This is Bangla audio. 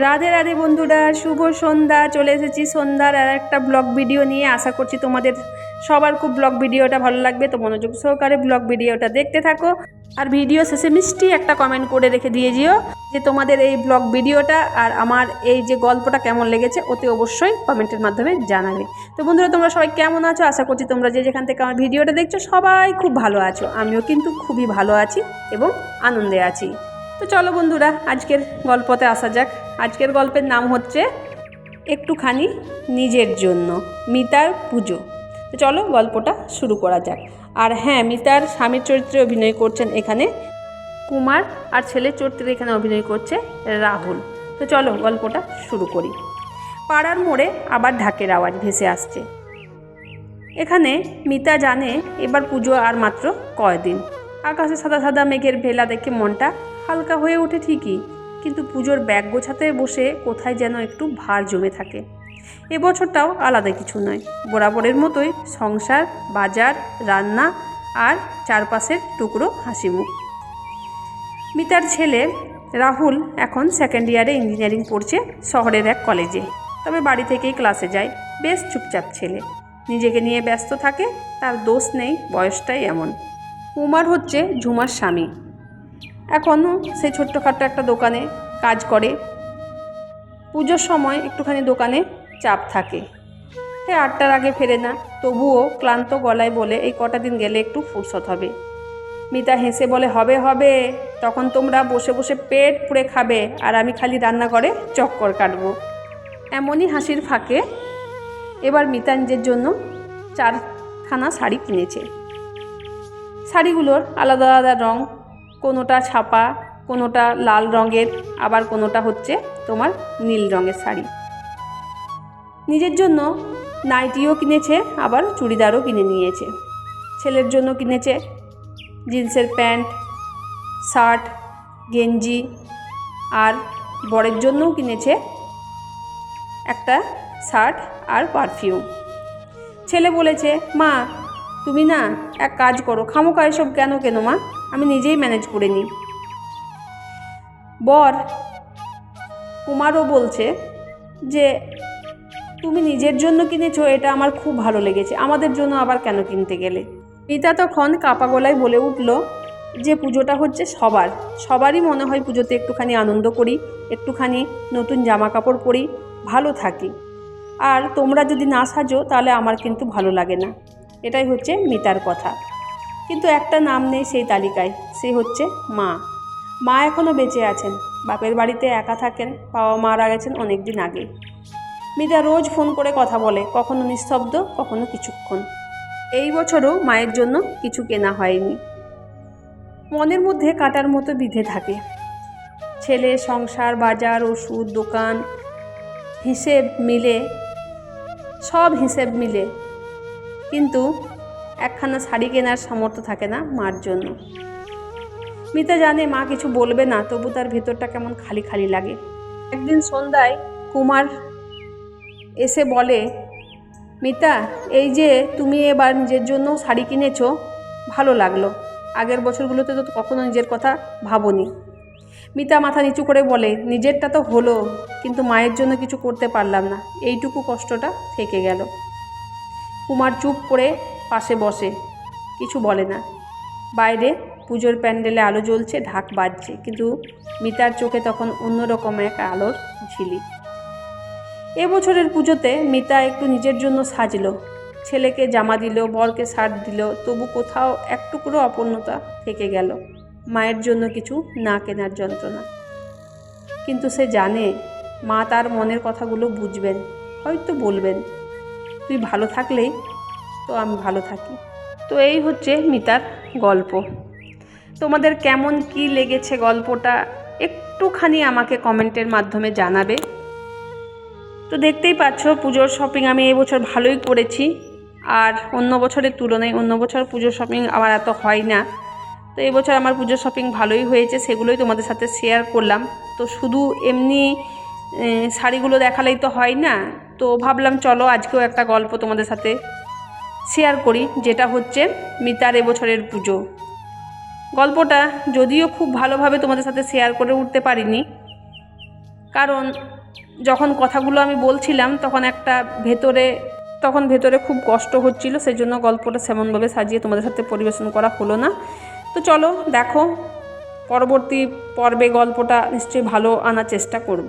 রাধে রাধে বন্ধুরা, শুভ সন্ধ্যা। চলে এসেছি সন্ধ্যার আর একটা ব্লগ ভিডিও নিয়ে। আশা করছি তোমাদের সবার খুব ব্লগ ভিডিওটা ভালো লাগবে, তো মনোযোগ সহকারে ব্লগ ভিডিওটা দেখতে থাকো। আর ভিডিও শেষে মিষ্টি একটা কমেন্ট করে রেখে দিয়ে যেও যে তোমাদের এই ব্লগ ভিডিওটা আর আমার এই যে গল্পটা কেমন লেগেছে, ওতে অবশ্যই কমেন্টের মাধ্যমে জানাবে। তো বন্ধুরা, তোমরা সবাই কেমন আছো? আশা করছি তোমরা যে যেখান থেকে আমার ভিডিওটা দেখছো সবাই খুব ভালো আছো। আমিও কিন্তু খুবই ভালো আছি এবং আনন্দে আছি। তো চলো বন্ধুরা, আজকের গল্পতে আসা যাক। আজকের গল্পের নাম হচ্ছে একটুখানি নিজের জন্য, মিতার পুজো। তো চলো গল্পটা শুরু করা যাক। আর হ্যাঁ, মিতার স্বামীর চরিত্রে অভিনয় করছেন এখানে কুমার, আর ছেলের চরিত্রে এখানে অভিনয় করছে রাহুল। তো চলো গল্পটা শুরু করি। পাড়ার মোড়ে আবার ঢাকের আওয়াজ ভেসে আসছে। এখানে মিতা জানে এবার পুজো আর মাত্র কয়দিন। আকাশে সাদা সাদা মেঘের ভেলা দেখে মনটা হালকা হয়ে ওঠে ঠিকই, কিন্তু পুজোর ব্যাগ গোছাতে বসে কোথায় যেন একটু ভার জমে থাকে। এবছরটাও আলাদা কিছু নয়, বরাবরের মতোই সংসার, বাজার, রান্না আর চারপাশের টুকরো হাসিমুখ। মিতার ছেলে রাহুল এখন সেকেন্ড ইয়ারে ইঞ্জিনিয়ারিং পড়ছে শহরের এক কলেজে। তবে বাড়ি থেকেই ক্লাসে যায়। বেশ চুপচাপ ছেলে, নিজেকে নিয়ে ব্যস্ত থাকে। তার দোষ নেই, বয়সটাই এমন। কুমার হচ্ছে ঝুমার স্বামী। এখনও সে ছোট্টখাট্টো একটা দোকানে কাজ করে। পুজোর সময় একটুখানি দোকানে চাপ থাকে। সে 8টার আগে ফেরে না, তবুও ক্লান্ত গলায় বলে এই কটা দিন গেলে একটু ফুরসত হবে। মিতা হেসে বলে হবে হবে, তখন তোমরা বসে বসে পেট পুড়ে খাবে আর আমি খালি রান্নাঘরে চক্কর কাটবো। এমনই হাসির ফাঁকে এবার মিতা নিজের জন্য 4খানা শাড়ি কিনেছে। শাড়িগুলোর আলাদা আলাদা রঙ, কোনোটা ছাপা, কোনোটা লাল রঙের, আবার কোনোটা হচ্ছে তোমার নীল রঙের শাড়ি। নিজের জন্য নাইটিও কিনেছে, আবার চুড়িদারও কিনে নিয়েছে। ছেলের জন্য কিনেছে জিন্সের প্যান্ট, শার্ট, গেঞ্জি, আর বরের জন্যও কিনেছে একটা শার্ট আর পারফিউম। ছেলে বলেছে, মা তুমি না এক কাজ করো, খামোখা এসব কেন মা, আমি নিজেই ম্যানেজ করে নিই। বর কুমারও বলছে যে তুমি নিজের জন্য কিনেছো, এটা আমার খুব ভালো লেগেছে, আমাদের জন্য আবার কেন কিনতে গেলে? মিতা তখন কাপা গলায় বলে উঠল যে পুজোটা হচ্ছে সবারই মনে হয় পুজোতে একটুখানি আনন্দ করি, একটুখানি নতুন জামা কাপড় পরি, ভালো থাকি। আর তোমরা যদি না সাজো তাহলে আমার কিন্তু ভালো লাগে না। এটাই হচ্ছে মিতার কথা। কিন্তু একটা নাম নেই সেই তালিকায়, সে হচ্ছে মা। মা এখনও বেঁচে আছেন, বাপের বাড়িতে একা থাকেন, বাবা মারা গেছেন অনেক দিন আগে। মিতা রোজ ফোন করে কথা বলে, কখনো নিস্তব্ধ, কখনো কিছুক্ষণ। এই বছরও মায়ের জন্য কিছু কেনা হয়নি। মনের মধ্যে কাটার মতো বিঁধে থাকে। ছেলে, সংসার, বাজার, ওষুধ, দোকান, সব হিসেব মিলে কিন্তু একখানা শাড়ি কেনার সামর্থ্য থাকে না মার জন্য। মিতা জানে মা কিছু বলবে না, তবু তার ভেতরটা কেমন খালি খালি লাগে। একদিন সন্ধ্যায় কুমার এসে বলে, মিতা এই যে তুমি এবার নিজের জন্য শাড়ি কিনেছো, ভালো লাগলো, আগের বছরগুলোতে তো কখনো নিজের কথা ভাবোনি। মিতা মাথা নিচু করে বলে, নিজেরটা তো হলো, কিন্তু মায়ের জন্য কিছু করতে পারলাম না, এইটুকু কষ্টটা থেকে গেল। কুমার চুপ করে পাশে বসে, কিছু বলে না। বাইরে পুজোর প্যান্ডেলে আলো জ্বলছে, ঢাক বাজছে, কিন্তু মিতার চোখে তখন অন্যরকম এক আলোর ঝিলিক। এবছরের পুজোতে মিতা একটু নিজের জন্য সাজলো, ছেলেকে জামা দিল, বরকে শার্ট দিল, তবু কোথাও এক টুকরো অপূর্ণতা থেকে গেল, মায়ের জন্য কিছু না কেনার যন্ত্রণা। কিন্তু সে জানে মা তার মনের কথাগুলো বুঝবেন, হয়তো বলবেন, তুই ভালো থাকলেই তো আমি ভালো থাকি। তো এই হচ্ছে মিতার গল্প। তোমাদের কেমন কি লেগেছে গল্পটা একটুখানি আমাকে কমেন্টের মাধ্যমে জানাবে। তো দেখতেই পাচ্ছ পুজোর শপিং আমি এবছর ভালোই করেছি, আর অন্য বছরের তুলনায় অন্য বছর পুজোর শপিং আমার এত হয় না। তো এবছর আমার পুজোর শপিং ভালোই হয়েছে, সেগুলোই তোমাদের সাথে শেয়ার করলাম। তো শুধু এমনি শাড়িগুলো দেখালেই তো হয় না, তো ভাবলাম চলো আজকেও একটা গল্প তোমাদের সাথে শেয়ার করি, যেটা হচ্ছে মিতার এবছরের পুজো। গল্পটা যদিও খুব ভালোভাবে তোমাদের সাথে শেয়ার করে উঠতে পারিনি, কারণ যখন কথাগুলো আমি বলছিলাম তখন ভেতরে খুব কষ্ট হচ্ছিল, সেই জন্য গল্পটা সেমনভাবে সাজিয়ে তোমাদের সাথে পরিবেশন করা হলো না। তো চলো দেখো, পরবর্তী পর্বে গল্পটা নিশ্চয়ই ভালো আনার চেষ্টা করব।